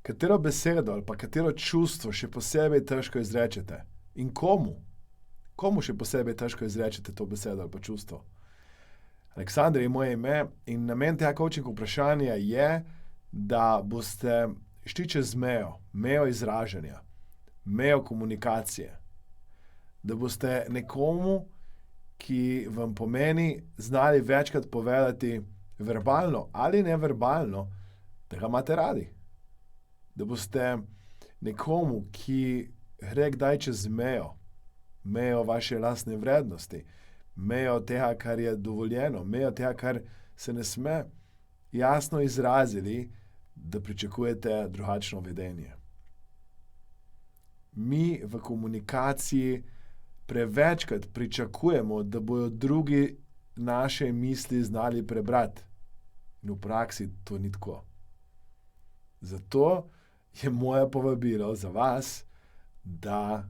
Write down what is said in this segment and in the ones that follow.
katero besedo ali pa katero čustvo še posebej težko izrečete in komu? Komu še posebej težko izrečete to besedo ali pa čustvo? Aleksander je moje ime in namen tega coaching vprašanja je, da boste šli čez mejo izražanja, mejo komunikacije. Da boste nekomu, ki vam pomeni, znali večkrat povedati verbalno ali neverbalno, da ga imate radi. Da boste nekomu, ki gre kdaj čez mejo vaše lastne vrednosti, mejo tega, kar je dovoljeno, mejo tega, kar se ne sme, jasno izrazili, da pričakujete drugačno vedenje. Mi v komunikaciji prevečkrat pričakujemo, da bodo drugi naše misli znali prebrati. In v praksi to ni tako. Zato je moje povabilo za vas, da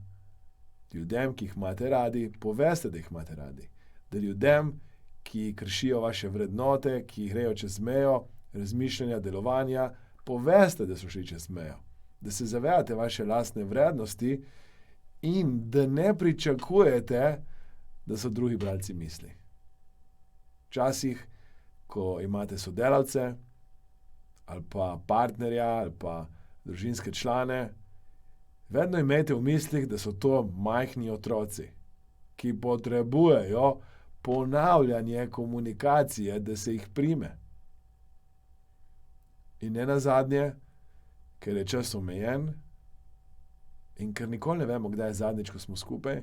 ljudem, ki jih imate radi, poveste, da jih imate radi. Da ljudem, ki kršijo vaše vrednote, ki grejo čez mejo razmišljanja, delovanja, poveste, da so šli čez mejo. Da se zavedate vaše lastne vrednosti in da ne pričakujete, da so drugi bralci misli. Včasih, ko imate sodelavce ali pa partnerja ali pa družinske člane, vedno imejte v mislih, da so to majhni otroci, ki potrebujejo ponavljanje komunikacije, da se jih prime. In nenazadnje, ker je čas omejen in ker nikoli ne vemo, kdaj je zadnjič, ko smo skupaj,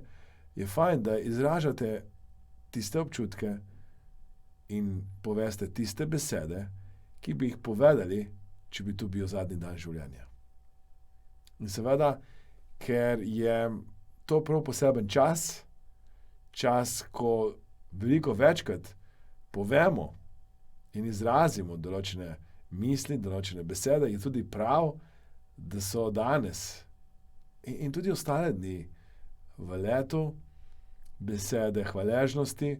je fajn, da izražate tiste občutke in poveste tiste besede, ki bi jih povedali, če bi to bil zadnji dan življenja. In seveda, ker je to prav poseben čas, ko veliko večkrat povemo in izrazimo določene misli, določene besede, je tudi prav, da so danes in tudi ostale dni v letu besede hvaležnosti,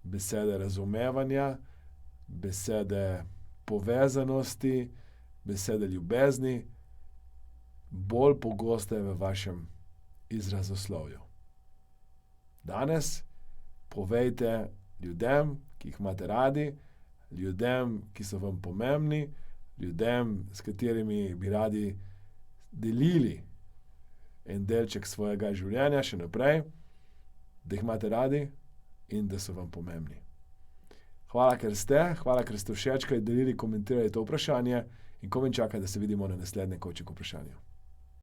besede razumevanja, besede povezanosti, besede ljubezni bolj pogoste v vašem izrazoslovju. Danes povejte ljudem, ki jih imate radi, ljudem, ki so vam pomembni, ljudem, s katerimi bi radi delili en delček svojega življenja še naprej, da jih imate radi in da so vam pomembni. Hvala, ker ste všečkali, delili, komentirali to vprašanje in komaj čakam, da se vidimo na naslednjem coaching vprašanju.